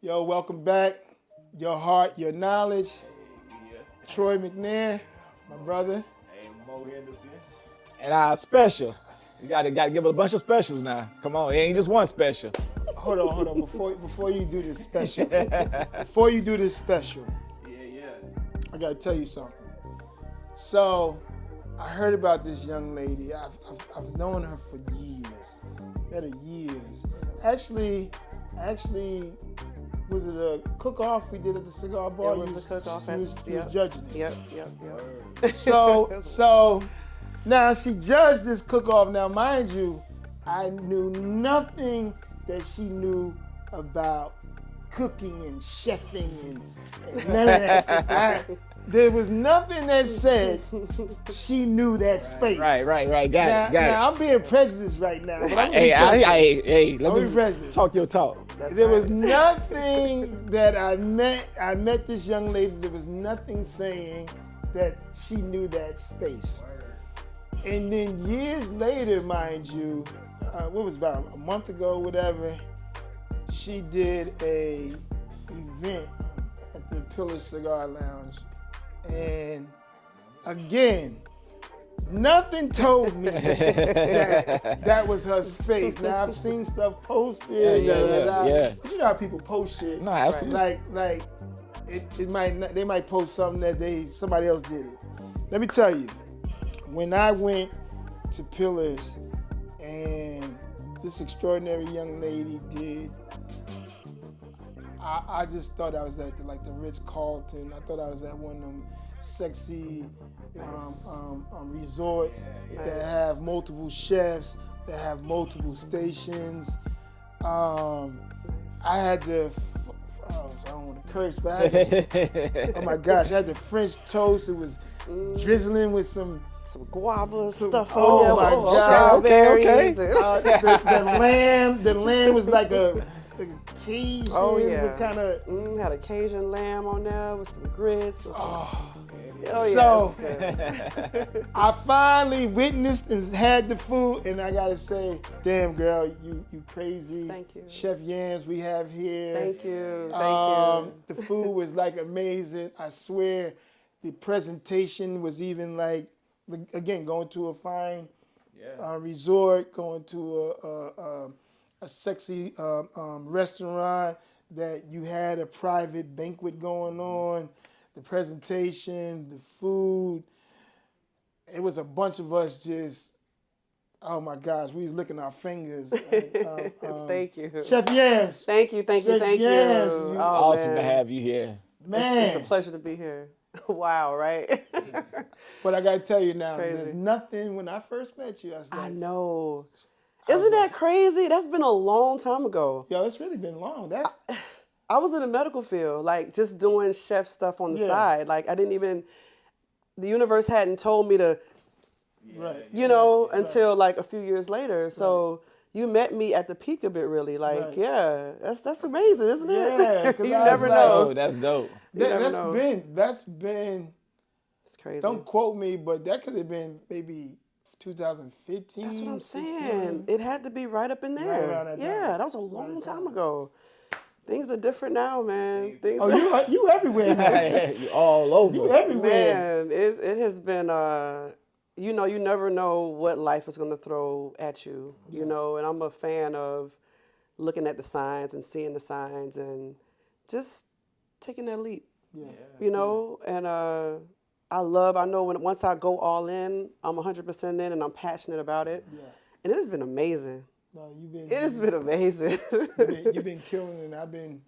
Yo, welcome back. Your heart, your knowledge. Yeah. Troy McNair, my brother. Hey, Mo Henderson. And special. You gotta give it a bunch of specials now. Come on, it ain't just one special. Hold on. Before you do this special, before you do this special, Yeah. I gotta tell you something. So, I heard about this young lady. I've known her for years, better years. Actually, was it a cook-off we did at the cigar bar? It was a cook-off. You was judging it. Yep. So now she judged this cook-off. Now, mind you, I knew nothing that she knew about cooking and chefing and none of that. There was nothing that said she knew that space. Right. Got it. Now I'm being prejudiced right now. But I'm Hey, let I'm me prejudiced. talk your talk. There was nothing that I met this young lady, there was nothing saying that she knew that space. And then years later, mind you, what was about a month ago, whatever, she did a event at the Pillar Cigar Lounge. And again, nothing told me that was her space. Now I've seen stuff posted. Yeah. But you know how people post shit. No, absolutely. Like it might not, they might post something that somebody else did it. Let me tell you, when I went to Pillars and this extraordinary young lady did, I just thought I was at the Ritz-Carlton. I thought I was at one of them sexy resorts that have multiple chefs, that have multiple stations. I had the, I don't want to curse, but I had oh my gosh, I had the French toast. It was drizzling with some Guava stuff oh on there. my with God. strawberries. Okay. The lamb was like a Cajun. Oh, yeah. Kind of. Had a Cajun lamb on there with some grits. And some, So it was good. I finally witnessed and had the food, and I gotta say, damn girl, you crazy. Thank you. Chef Yamz we have here. Thank you. The food was like amazing. I swear, the presentation was even like, again, going to a fine resort, going to a sexy restaurant that you had a private banquet going on. The presentation, the food, it was a bunch of us just, oh my gosh, we was licking our fingers. Thank you. Chef Yamz. Thank you. Chef Yamz. Yamz, Oh, Awesome man. to have you here. Man. It's a pleasure to be here. Wow, right? But I gotta tell you now, crazy. there's nothing, when I first met you, I was like, I know. Isn't that crazy? That's been a long time ago. yo, it's really been long. I was in the medical field, like just doing chef stuff on the side. Like I didn't even, the universe hadn't told me to, Right. until like a few years later. So you met me at the peak of it, really. Like, Right. yeah, that's amazing, isn't it? Yeah, 'cause You I was never like, know. Oh, that's dope. never know. That's been, It's crazy. don't quote me, but that could have been maybe 2015. That's what I'm 16. saying. It had to be right up in there. Right around that time. Yeah, that was a long time ago. Things are different now, man. Things Oh, you everywhere now. You all over. You everywhere. Man, it has been, you never know what life is going to throw at you, and I'm a fan of looking at the signs and seeing the signs and just taking that leap, and I know once I go all in, I'm 100% in and I'm passionate about it. Yeah. And it has been amazing. No, It has been amazing. you've been killing it. And I've been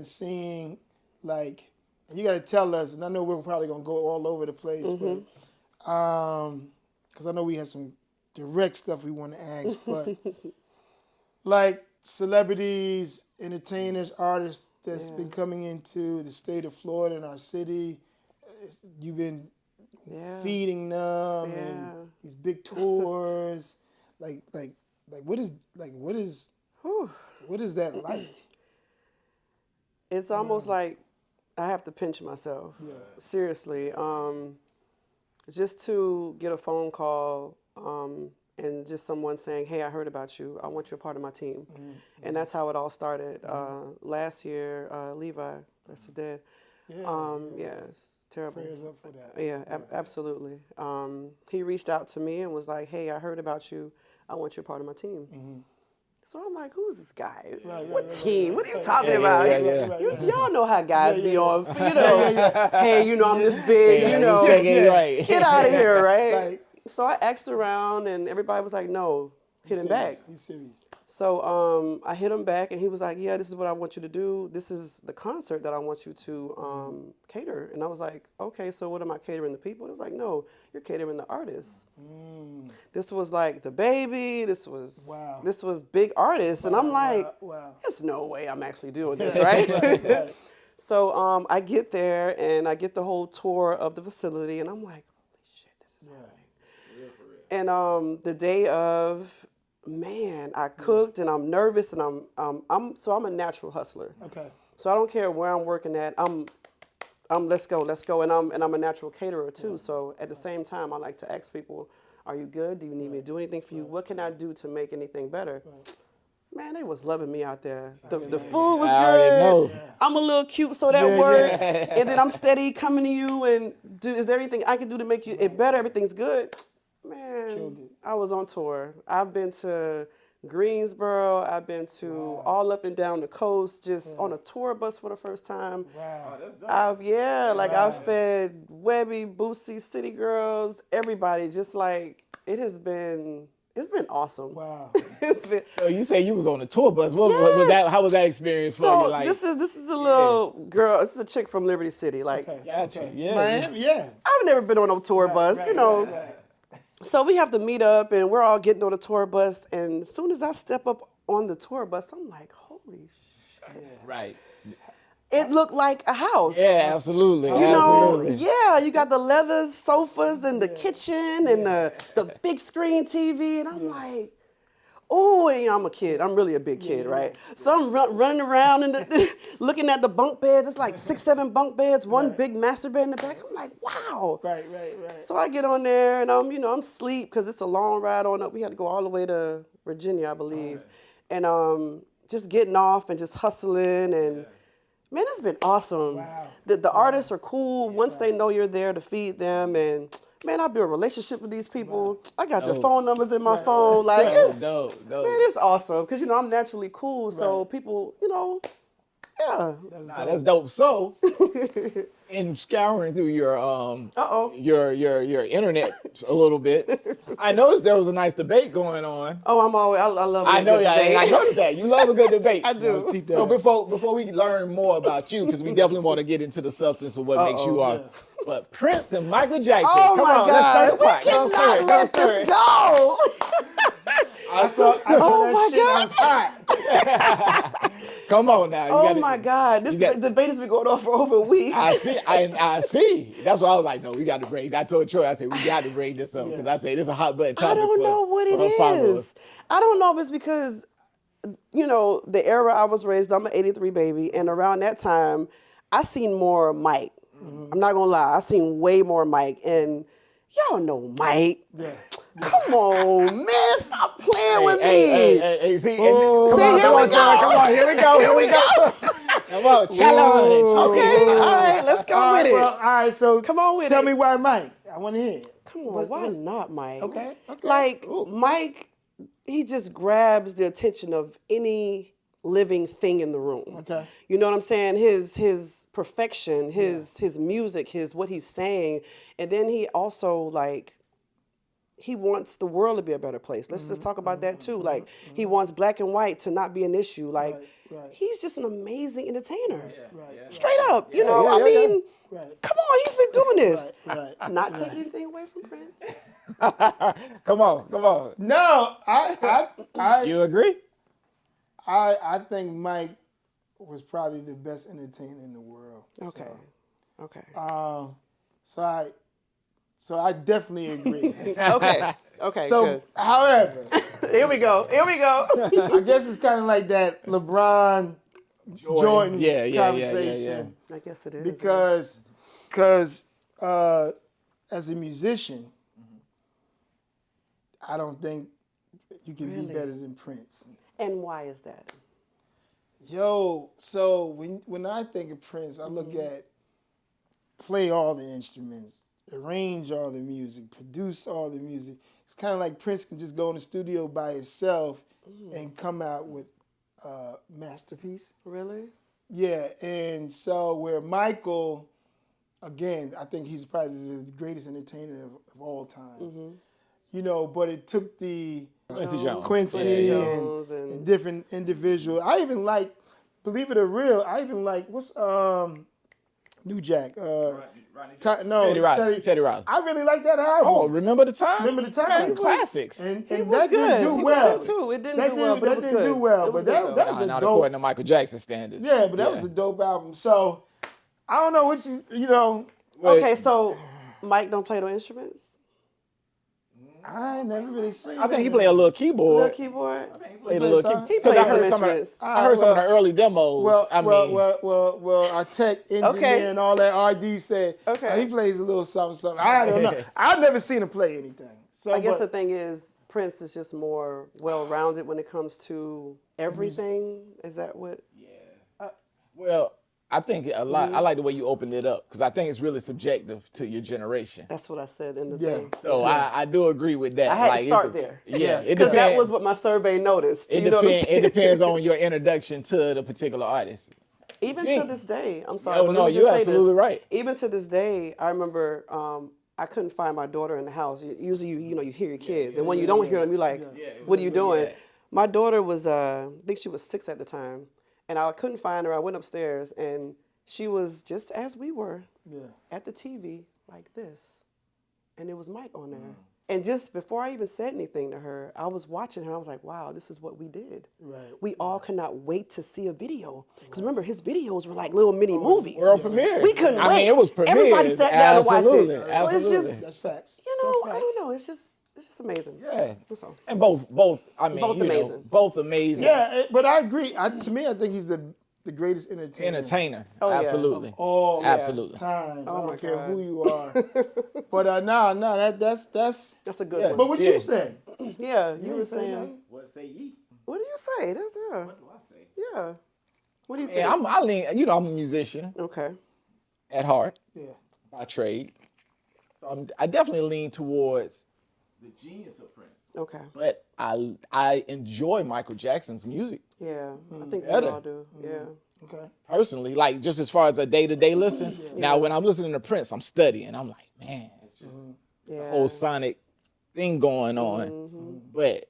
seeing, like, and you got to tell us, and I know we're probably going to go all over the place, but because I know we have some direct stuff we want to ask, but like celebrities, entertainers, artists that's been coming into the state of Florida and our city, you've been feeding them and these big tours, like what is that like? It's almost like I have to pinch myself. Yeah. Seriously. Just to get a phone call and just someone saying, "Hey, I heard about you. I want you a part of my team." And that's how it all started. Last year, Levi, that's the dad. Yeah, it's terrible. Prayers up for that. Yeah, absolutely. He reached out to me and was like, "Hey, I heard about you. I want you a part of my team." So I'm like, "Who's this guy? What team? What are you talking about? Y'all know how guys be on, Hey, I'm this big, get out of here, right?" So I asked around, and everybody was like, "No, hit him back." He's serious. So I hit him back, and he was like, "Yeah, this is what I want you to do. This is the concert that I want you to cater." And I was like, "Okay, so what am I catering the people?" It was like, "No, you're catering the artists." This was like the baby. This was big artists, and I'm like, "There's no way I'm actually doing this, right?" So I get there, and I get the whole tour of the facility, and I'm like, "Holy shit, this is happening." And the day of, man, I cooked, and I'm nervous, and I'm a natural hustler. Okay. So I don't care where I'm working at. I'm let's go, and I'm a natural caterer too. So at the same time, I like to ask people, "Are you good? Do you need me to do anything for you? What can I do to make anything better?" Man, they was loving me out there. The food was good. I'm a little cute, so that worked. And then I'm steady coming to you and is there anything I can do to make it better? Everything's good. Man, I was on tour. I've been to Greensboro. I've been to all up and down the coast, just on a tour bus for the first time. Wow, that's dope. I've fed Webby, Boosie, City Girls, everybody. Just like it's been awesome. Wow. It's been. So you say you was on a tour bus. What was that? How was that experience for you? Like, this is a little girl. This is a chick from Liberty City. Like, gotcha. Yeah. Miami, yeah. I've never been on no tour bus, So we have to meet up, and we're all getting on the tour bus. And as soon as I step up on the tour bus, I'm like, "Holy shit!" Right. It looked like a house. Yeah, absolutely. You got the leather sofas and the kitchen and the big screen TV, and I'm like, oh, and I'm a kid. I'm really a big kid, right? So I'm running around and looking at the bunk beds. It's like 6, 7 bunk beds, one big master bed in the back. I'm like, wow. Right. So I get on there, and I'm asleep because it's a long ride on up. We had to go all the way to Virginia, I believe, and just getting off and just hustling and. Man, it's been awesome. Wow. The artists are cool once they know you're there to feed them. And, man, I built a relationship with these people. I got their phone numbers in my phone. Like, man, it's awesome. Because, I'm naturally cool. So people, yeah. That's dope. So, in scouring through your your internet a little bit, I noticed there was a nice debate going on. Oh, I love a good debate. I noticed that. You love a good debate. I do. So before we learn more about you, because we definitely want to get into the substance of what makes you are. But Prince and Michael Jackson. Oh, come my on, God. Let's Cannot let this go. I saw that shit. I was hot. Come on now. Oh my God. This debate has been going on for over a week. I see. That's why I was like, no, we got to bring. I told Troy, I said, we got to bring this up because I say this is a hot button topic. I don't know what it is. I don't know if it's because, the era I was raised, I'm an 83 baby, and around that time, I seen more Mike. I'm not going to lie. I seen way more Mike, and y'all know Mike. Yeah. Come on, man. Stop playing with me. Hey, see, here we go. Here we go. Come on, challenge. Okay, all right, let's go with it. Well, all right, so come on with tell it. me why Mike. I want to hear it. Come on, why not Mike? Okay. Like, Mike, he just grabs the attention of any living thing in the room. Okay. You know what I'm saying? His perfection, his music, what he's saying, and then he also he wants the world to be a better place. Let's just talk about that too. Like he wants black and white to not be an issue. Like he's just an amazing entertainer. Straight up, come on, he's been doing this. Not taking anything away from Prince. Come on. No, I You agree? I think Mike was probably the best entertainer in the world. Okay. Okay. So I definitely agree. Okay. So, good. however, Here we go. I guess it's kind of like that LeBron Jordan conversation. I guess it is. Because as a musician, I don't think you can be better than Prince. And why is that? Yo, so when I think of Prince, I look at play all the instruments, arrange all the music, produce all the music. It's kind of like Prince can just go in the studio by himself and come out with a masterpiece. Really? Yeah, and so where Michael, again, I think he's probably the greatest entertainer of all time. You know, but it took the Quincy Jones and different individuals. I even like, believe it or real, I even like, what's New Jack? Teddy Riley. I really like that album. Oh, remember the time? Remember the time? Man, classics. And It that was good. didn't do It well. was good too. It didn't do well, but it was didn't good. do well. It was But good, that though. was a Not dope. according to Michael Jackson standards. Yeah, but that was a dope album. So I don't know what you know. Okay, so Mike don't play no instruments? I ain't never really seen. I think he played a little keyboard. Little keyboard? Played a little some. keyboard. He 'Cause plays some instruments. I heard some of the early demos. Well, our tech engineer and all that RD said he plays a little something. I don't know. I've never seen him play anything. So I guess the thing is, Prince is just more well-rounded when it comes to everything. Is that what? Well, I think a lot. I like the way you opened it up because I think it's really subjective to your generation. That's what I said in the thing. So I do agree with that. I had to start there. Yeah, it Because depends. that was what my survey noticed. It depends on your introduction to the particular artist. Even to this day, I'm sorry. Oh, but no, let me just you're say absolutely this. right. Even to this day, I remember I couldn't find my daughter in the house. Usually, you hear your kids, and when you don't hear them, you're like, "What are you doing?" My daughter was, I think she was 6 at the time, and I couldn't find her. I went upstairs, and she was just as we were at the TV, like this, and it was Mike on there. And just before I even said anything to her, I was watching her. I was like, wow, this is what we did. Right. We all cannot wait to see a video. Because remember, his videos were like little mini movies. World premiere. We couldn't wait. I mean, it was premiere. Everybody sat down and watched it. So it's just, that's facts. you know, I don't know. It's just amazing. Yeah. That's all. And both. I mean, Both amazing. Both amazing. Yeah, but I agree. To me, I think he's the greatest entertainer. Absolutely. Of all Absolutely. times. I my don't care God. who you are. But that's That's a good one. But what you say? Yeah, you were ain't say saying. nothing. What say ye? What do you say? That's What do I say? yeah. What do you think? Yeah, I lean. I'm a musician Okay. at heart Yeah. by trade, so I definitely lean towards the genius of Prince. Okay. But I enjoy Michael Jackson's music Yeah, I think we Better. all do. Yeah. Okay. personally, like just as far as a day-to-day listen. Now, when I'm listening to Prince, I'm studying. I'm like, man, it's just a whole sonic thing going on. But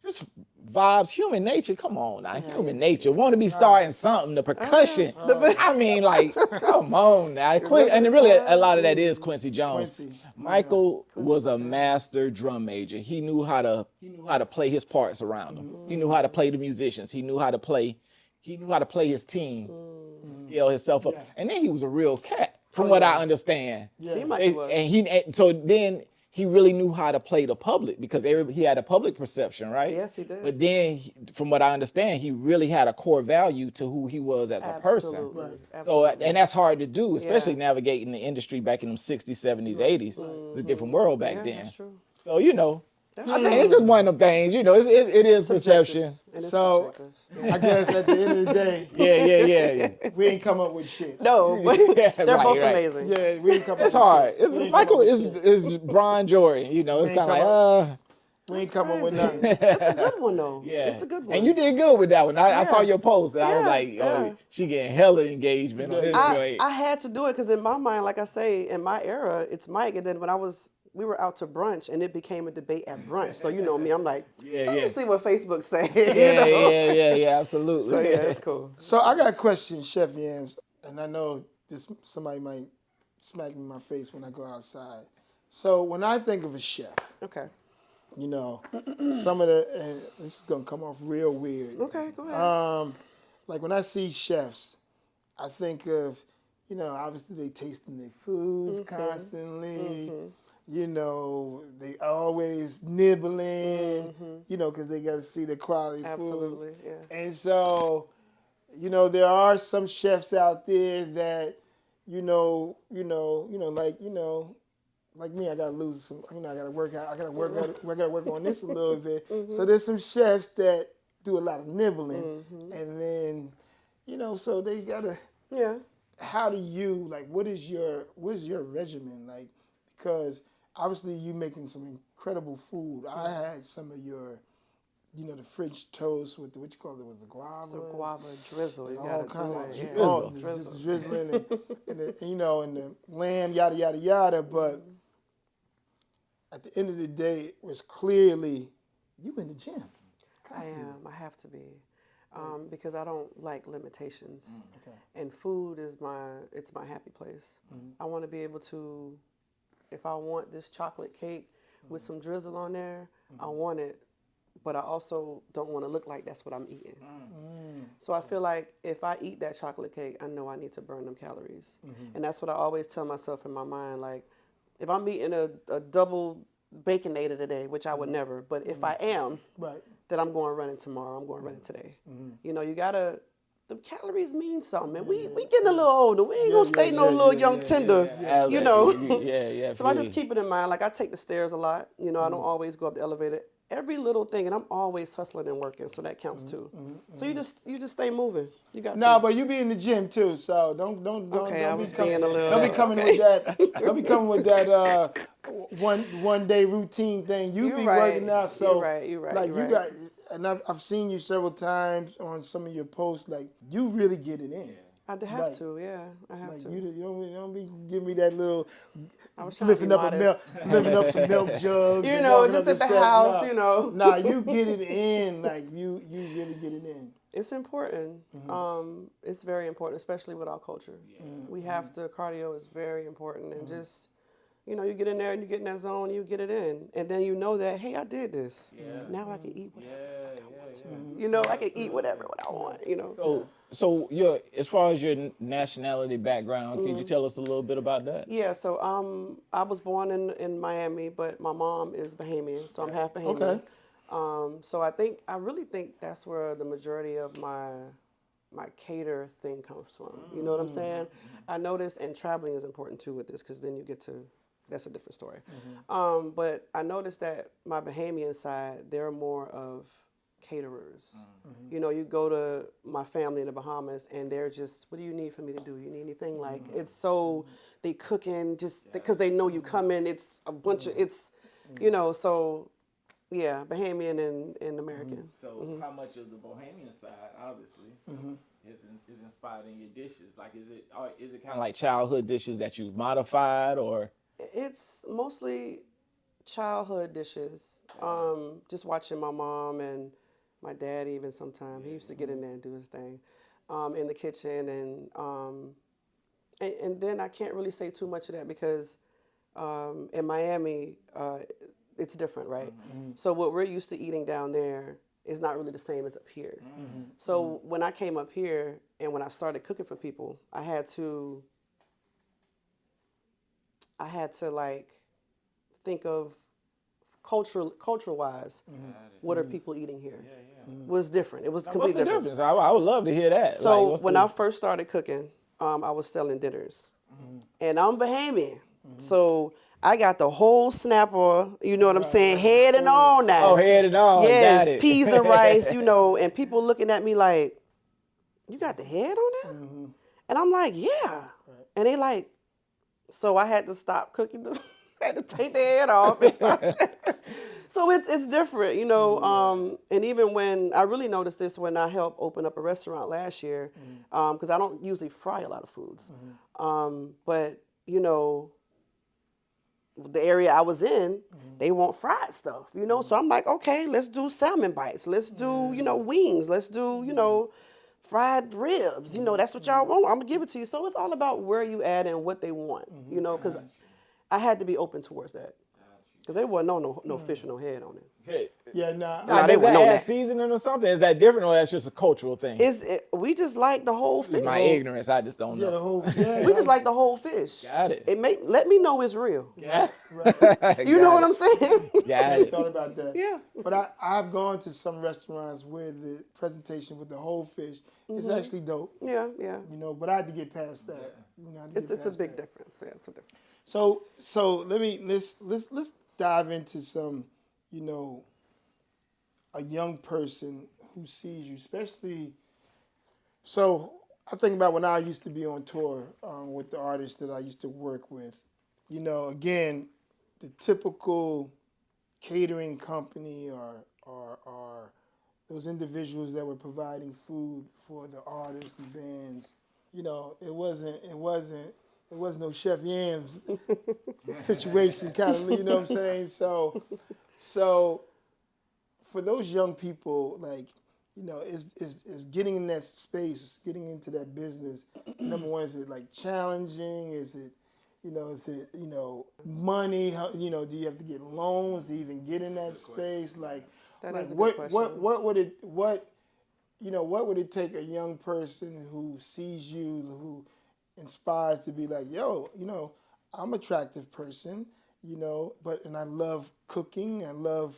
just vibes, human nature. Come on now, human nature. Want to be starting something. The percussion. I mean, like, come on now. And really, a lot of that is Quincy Jones. Michael was a master drum major. He knew how to play his parts around him. He knew how to play the musicians. He knew how to play. He knew how to play his team, to scale himself up. And then he was a real cat, from what I understand. Seemed like he was. And so then he really knew how to play the public because he had a public perception, right? Yes, he did. But then, from what I understand, he really had a core value to who he was as a person. Absolutely. So, Absolutely. and that's hard to do, especially navigating the industry back in the 60s, 70s, 80s. It's a different world back then. That's true. So, I think it's just one of them things, it is perception. And it's So subjective. I guess at the end of the day, Yeah. we ain't come up with shit. No, but Yeah, they're right, both right. amazing. Yeah, we ain't come up It's with hard. shit. We ain't come Michael up with shit. is Brian Jordan, it's kind of come like, We ain't come up with Crazy. nothing. That's a good one, though. yeah. It's a good one. And you did good with that one. I saw your post. And I was Yeah, like, yeah. she getting hella engagement on this joint. I had to do it because in my mind, like I say, in my era, it's Mike. And then when we were out to brunch and it became a debate at brunch. So you know me, I'm like, let me see what Facebook say. Yeah, absolutely. So yeah, it's cool. So I got a question, Chef Yamz, and I know somebody might smack me in my face when I go outside. So when I think of a chef, Okay. some of the, and this is gonna come off real weird. Okay, go ahead. Like when I see chefs, I think of, obviously they tasting their foods constantly. They always nibbling, because they got to see the quality Absolutely, food. yeah. And so, there are some chefs out there that, like me, I gotta lose some. I gotta work out. I gotta work on this a little bit. So there's some chefs that do a lot of nibbling, and then, so they gotta. Yeah. How do you like? What is your regimen like? Because obviously you making some incredible food. I had some of your, the French toast with what you call it, was the guava. Some guava drizzle. You all gotta kind do of it. drizzle, just drizzling, and the lamb, yada yada yada. But at the end of the day, it was clearly you in the gym. I am. I have to be, because I don't like limitations. Okay. And food is it's my happy place. I want to be able to, if I want this chocolate cake with some drizzle on there, I want it. But I also don't want to look like that's what I'm eating. So I feel like if I eat that chocolate cake, I know I need to burn them calories. And that's what I always tell myself in my mind. Like, if I'm eating a double Baconator today, which I would never, but if I am, then I'm going running tomorrow. I'm going running today. You gotta, the calories mean something. And we getting a little older. We ain't gonna stay no little young tender, So I just keep it in mind. Like, I take the stairs a lot. I don't always go up the elevator. Every little thing, and I'm always hustling and working, so that counts too. So you just stay moving. You got No, but you be in the gym too, so don't be coming with that one day routine thing. You be working out, so you're right. And I've seen you several times on some of your posts. Like, you really get it in. I have to. I have to. You don't be giving me that little. I was trying to be modest. Lifting up some milk jugs. Just at the house. Nah, you get it in. Like, you really get it in. It's important. It's very important, especially with our culture. We have to. Cardio is very important, and just. You get in there and you get in that zone, you get it in. And then you know that, hey, I did this. Now I can eat whatever I want to. I can eat whatever I want, So as far as your nationality background, can you tell us a little bit about that? Yeah, so I was born in Miami, but my mom is Bahamian, so I'm half Bahamian. Okay. So I really think that's where the majority of my cater thing comes from. You know what I'm saying? I noticed, and traveling is important too with this, because then you get to, that's a different story. But I noticed that my Bahamian side, they're more of caterers. You go to my family in the Bahamas and they're just, what do you need for me to do? You need anything? Like, it's so, they cooking just because they know you coming. It's a bunch of, so yeah, Bahamian and American. So how much of the Bohemian side, obviously, is inspired in your dishes? Like, is it kind of like childhood dishes that you've modified, or? It's mostly childhood dishes. Just watching my mom and my dad even sometimes. He used to get in there and do his thing in the kitchen. And then I can't really say too much of that because in Miami, it's different, right? So what we're used to eating down there is not really the same as up here. So when I came up here and when I started cooking for people, I had to like think of culture wise, what are people eating here? Was different. It was completely different. What's the difference? I would love to hear that. So when I first started cooking, I was selling dinners, and I'm Bahamian, so I got the whole snapper. You know what I'm saying? Head and all now. Oh, head and all. Yes, got it. peas and rice. And people looking at me like, you got the head on there? And I'm like, yeah. And they like. So I had to stop cooking. I had to take the head off and stop. So it's different, and even when I really noticed this when I helped open up a restaurant last year, because I don't usually fry a lot of foods. But, the area I was in, they want fried stuff, So I'm like, okay, let's do salmon bites. Let's do, wings. Let's do, fried ribs, that's what y'all want. I'm gonna give it to you. So it's all about where you at and what they want, because I had to be open towards that, because they wasn't no fish with no head on it. Yeah, nah. Nah, they does would that know add that. seasoning or something? Is that different, or that's just a cultural thing? We just like the whole It's fish. my ignorance. I just don't Yeah, the know. whole yeah. We just like the whole fish. Got it. Let me know it's real. Got Right. You know what I'm saying? Got I it. thought about that. Yeah. But I've gone to some restaurants where the presentation with the whole fish is actually dope. Yeah, yeah. You know, but I had to get past that. You know, I had to It's get a past big that. difference. Yeah, it's a difference. So let's dive into some, you know, a young person who sees you, especially. So I think about when I used to be on tour with the artists that I used to work with. You know, again, the typical catering company or those individuals that were providing food for the artists and bands. You know, it wasn't no Chef Yamz situation kind of, you know what I'm saying? So for those young people, like, you know, is getting in that space, getting into that business. Number one, is it like challenging? Is it money? How, you know, do you have to get loans to even get in that space? Like That like is a good what would it take a young person who sees you, who inspires to be like, yo, you know, I'm an attractive person, you know, and I love cooking. I love,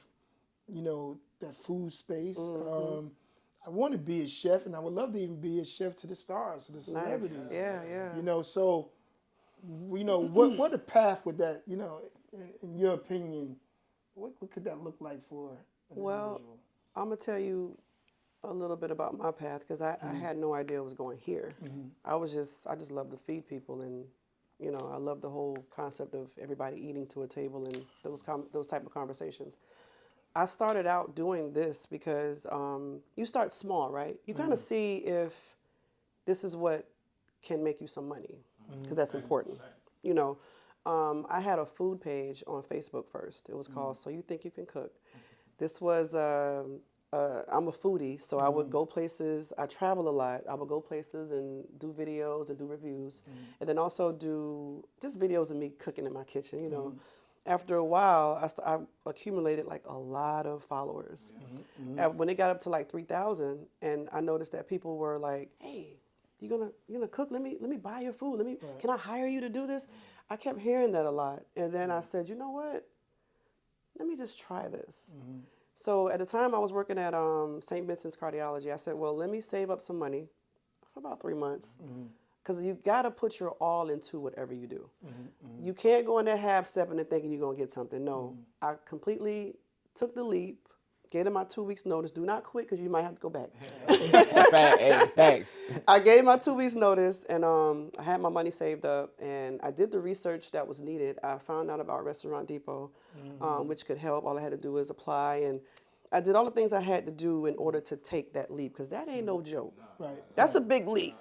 you know, that food space. I want to be a chef, and I would love to even be a chef to the stars, to the celebrities. Nice. Yeah, yeah. You know, so, you know, what a path would that, you know, in your opinion, what could that look like for an individual? I'm gonna tell you a little bit about my path because I had no idea it was going here. I just love to feed people, and you know, I love the whole concept of everybody eating to a table and those type of conversations. I started out doing this because you start small, right? You kind of see if this is what can make you some money, because that's important. You know, I had a food page on Facebook first. It was called So You Think You Can Cook. This was, I'm a foodie, so I would go places. I travel a lot. I would go places and do videos and do reviews, and then also do just videos of me cooking in my kitchen, you know. After a while, I accumulated like a lot of followers. And when it got up to like 3,000, and I noticed that people were like, "Hey, you gonna cook? Let me buy your food. Can I hire you to do this?" I kept hearing that a lot, and then I said, "You know what? Let me just try this." So at the time, I was working at St. Vincent's Cardiology. I said, "Well, let me save up some money for about 3 months." Because you got to put your all into whatever you do. You can't go in there half-stepping and thinking you're going to get something. No. I completely took the leap, gave them my 2 weeks notice. Do not quit because you might have to go back. Thanks. I gave my 2 weeks notice, and I had my money saved up, and I did the research that was needed. I found out about Restaurant Depot, which could help. All I had to do was apply, and I did all the things I had to do in order to take that leap, because that ain't no joke. Right. That's a big leap.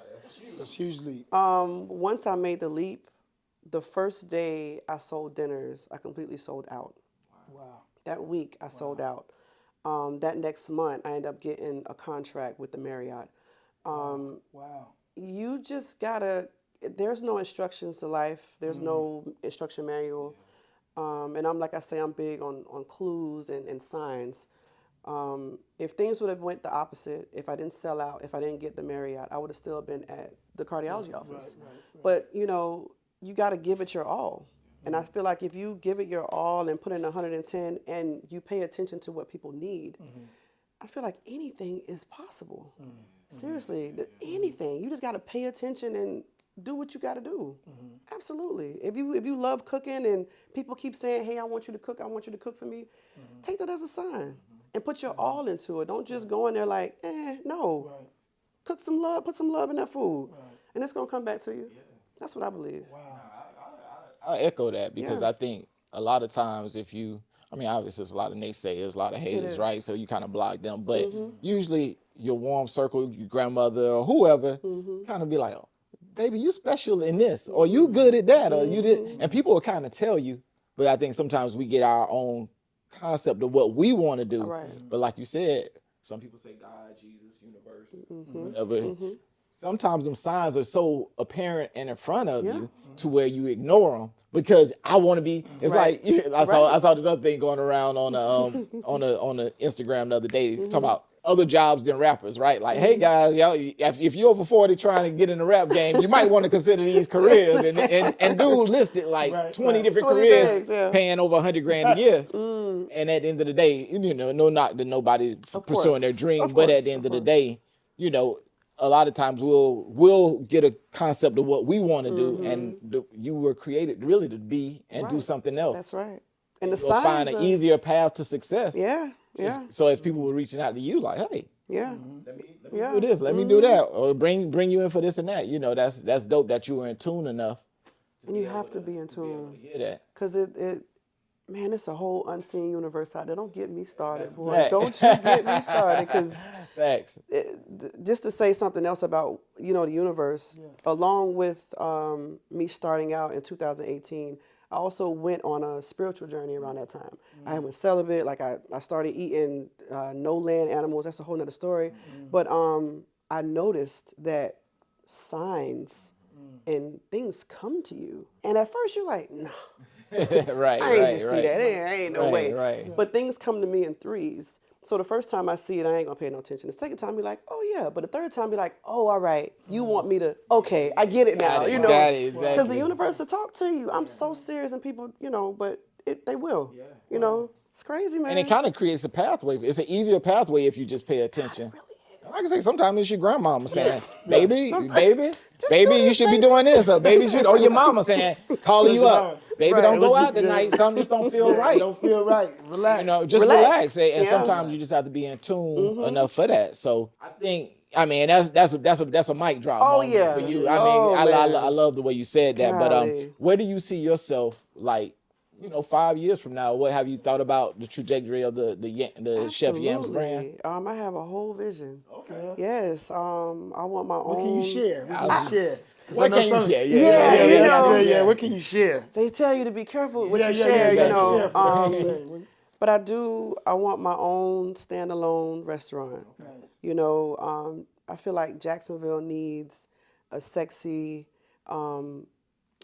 That's huge leap. Once I made the leap, the first day I sold dinners, I completely sold out. Wow. That week I sold out. That next month I ended up getting a contract with the Marriott. Wow. You just gotta, there's no instructions to life. There's no instruction manual. And like I say, I'm big on clues and signs. If things would have went the opposite, if I didn't sell out, if I didn't get the Marriott, I would have still been at the cardiology office. Right. But, you know, you got to give it your all. And I feel like if you give it your all and put in 110 and you pay attention to what people need, I feel like anything is possible. Seriously, anything. You just got to pay attention and do what you got to do. Absolutely. If you love cooking and people keep saying, "Hey, I want you to cook for me," take that as a sign. And put your all into it. Don't just go in there like, no. Right. Cook some love, put some love in that food. Right. And it's going to come back to you. Yeah. That's what I believe. Wow. I echo that because I think a lot of times obviously there's a lot of naysayers, a lot of haters, right? So you kind of block them. But usually your warm circle, your grandmother or whoever, kind of be like, "Oh, baby, you special in this, or you good at that, or you did." And people will kind of tell you. But I think sometimes we get our own concept of what we want to do. Right. But like you said, some people say God, Jesus, universe, whatever. Sometimes them signs are so apparent and in front of you to where you ignore them because I want to be. It's Right. like I saw this other thing going around on on the Instagram the other day talking about other jobs than rappers, right? Like, hey guys, y'all, if you're over 40 trying to get in the rap game, you might want to consider these careers. And dude listed like 20 different 20 careers things, yeah. paying over $100 grand a year. And at the end of the day, no knock to nobody for pursuing their dream, but at the end of the day, a lot of times we'll get a concept of what we want to do, and you were created really to be and do something else. That's right. And the You'll find an easier path to success. Yeah. So as people were reaching out to you, like, hey, Yeah. let me do this, let me do that, or bring you in for this and that. That's dope that you were in tune enough. And you have to be in tune. Hear that? Because man, it's a whole unseen universe out there. Don't get me started, boy. Fact. Don't you get me started. Because Facts. just to say something else about, the universe, along with me starting out in 2018, I also went on a spiritual journey around that time. I went celibate. Like I started eating no land animals. That's a whole nother story. But I noticed that signs and things come to you. And at first you're like, no. Right, I ain't just see that. Ain't no way. Right. But things come to me in threes. So the first time I see it, I ain't gonna pay no attention. The second time, be like, oh yeah. But the third time, be like, oh, all right. You want me to? Okay, I get it now. Got it, Because exactly. the universe will talk to you. I'm so serious, and people, but they will. It's crazy, man. And it kind of creates a pathway. It's an easier pathway if you just pay attention. Like I say, sometimes it's your grandmama saying, baby, you should be doing this. Or baby or your mama saying, calling you up. Baby, don't go out tonight. Something just don't feel right. Don't feel right. Relax. Just relax. And sometimes you just have to be in tune enough for that. So I think, that's a mic drop moment for you. I love the way you said that. Golly. But where do you see yourself, like, 5 years from now? What have you thought about the trajectory of the Chef Yamz brand? I have a whole vision. Okay. Yes. I want my own. What can you share? What can you share? Yeah. What can you share? They tell you to be careful with what you share, But I want my own standalone restaurant. Nice. I feel like Jacksonville needs a sexy,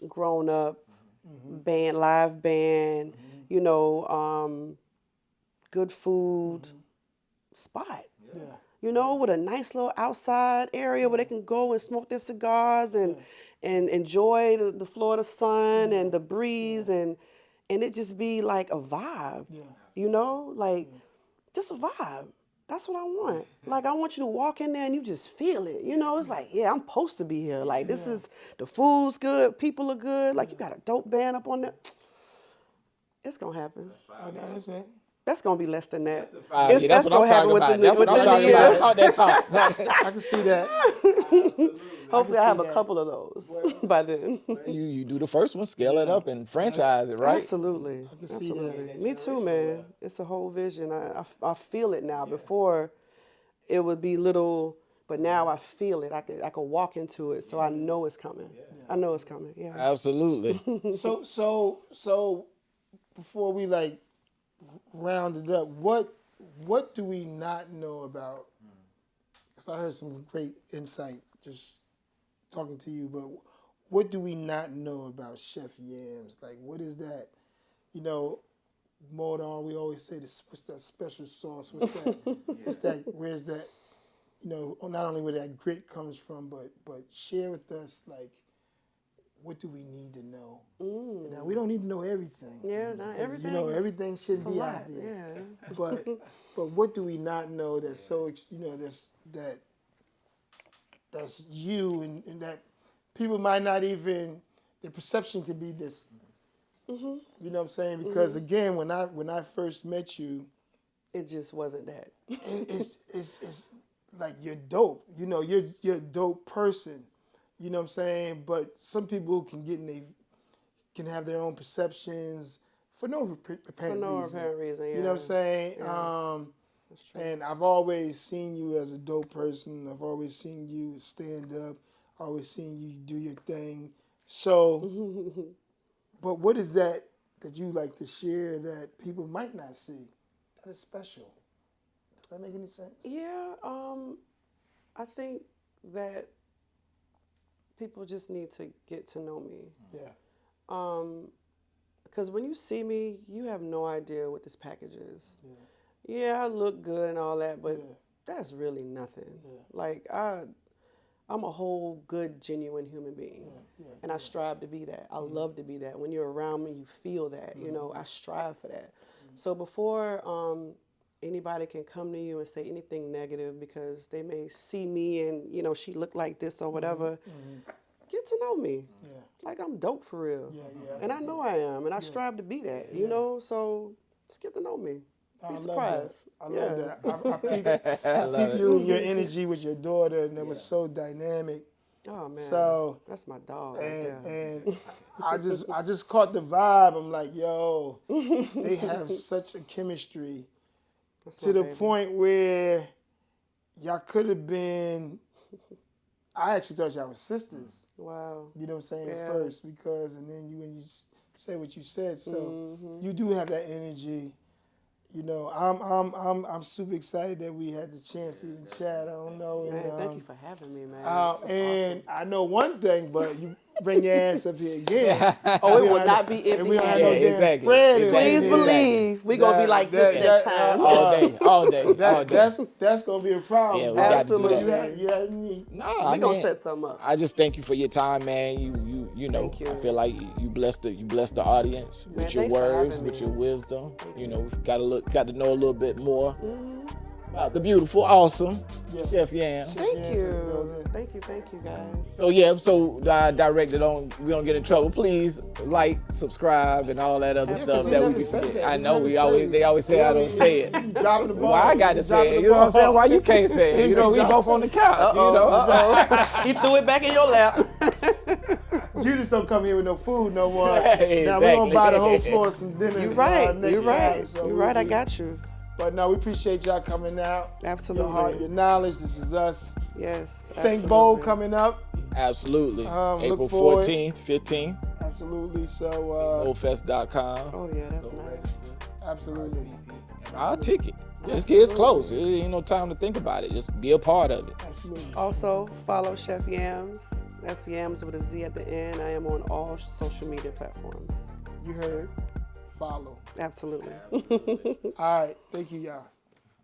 grown up band, live band, good food spot. Yeah. With a nice little outside area where they can go and smoke their cigars and enjoy the Florida sun and the breeze and it just be like a vibe. Yeah. Just a vibe. That's what I want. Like, I want you to walk in there and you just feel it. It's like, yeah, I'm supposed to be here. Like, this is, the food's good, people are good. Like, you got a dope band up on there. It's going to happen. That's it. That's going to be less than that. That's what I'm talking about. That's what I'm talking about. Talk that talk. I can see that. Hopefully I have a couple of those by then. You do the first one, scale it up, and franchise it, right? Absolutely. Me too, man. It's a whole vision. I feel it now. Before, it would be little, but now I feel it. I could walk into it, so I know it's coming. I know it's coming. Yeah. Absolutely. So before we round it up, what do we not know about? Because I heard some great insight just talking to you, but what do we not know about Chef Yamz? Like, what is that? Modon, we always say this. What's that special sauce? What's that? Where's that? Not only where that grit comes from, but share with us, like, what do we need to know? Now, we don't need to know everything. Yeah, not everything. Everything shouldn't be out there. Yeah. But what do we not know that's so that's you and that people might not even, the perception could be this. You know what I'm saying? Because again, when I first met you, it just wasn't that. It's like you're dope. You're a dope person. You know what I'm saying? But some people can have their own perceptions for no apparent reason. Yeah. You know what I'm saying? Yeah. That's true. And I've always seen you as a dope person. I've always seen you stand up. I've always seen you do your thing. So, but what is that you like to share that people might not see that is special? Does that make any sense? Yeah, I think that people just need to get to know me. Yeah. Because when you see me, you have no idea what this package is. Yeah, I look good and all that, but that's really nothing. Like, I'm a whole good, genuine human being. And I strive to be that. I love to be that. When you're around me, you feel that. You know, I strive for that. So before anybody can come to you and say anything negative because they may see me and, you know, she looked like this or whatever, get to know me. Like, I'm dope for real. And I know I am, and I strive to be that, you know? So just get to know me. Be surprised. I love that. I peep your energy with your daughter, and it was so dynamic. Oh man, so that's my dog. And I just caught the vibe. I'm like, yo, they have such a chemistry to the point where y'all could have been. I actually thought y'all were sisters. Wow. You know what I'm saying? At first, because and then when you say what you said, so you do have that energy. You know, I'm super excited that we had the chance to even chat. I don't know. Man, and, thank you for having me, man. And awesome. I know one thing, but you bring your ass up here again. Oh, it will not be empty. And we don't have no damn exactly. spread. Please believe we're going to be like this next time. All day. That's going to be a problem. Yeah, we got to do Absolutely. that. You had me. No, We're going to set something up. I just thank you for your time, man. You know, Thank you. I feel like you blessed the audience Man, with your thanks for words, having with me. your wisdom. You know, we've got to know a little bit more about the beautiful, awesome Chef Yam. Thank you. Thank you, guys. So directed on, we don't get in trouble. Please like, subscribe, and all that other stuff he that never we says can get. that. I He know never they always say I don't say it. You dropping the ball. Why I got to say it? You know what I'm saying? Why you can't say it? You know, we both on the couch. You know. He threw it back in your lap. You just don't come here with no food no more. Exactly. Now we're gonna buy the whole floor some dinner. You're right. Next You're right. time, so You're right. I got you. But no, we appreciate y'all coming out. Absolutely. Your heart, your knowledge. This is us. Yes. Think Bold coming up. Absolutely. April look forward. 14th, 15th. Absolutely. So. Ofest.com. Oh yeah, that's nice. Absolutely. I'll ticket. It's close. There ain't no time to think about it. Just be a part of it. Absolutely. Also, follow Chef Yamz. That's Yamz with a Z at the end. I am on all social media platforms. You heard. Follow. Absolutely. All right. Thank you, y'all.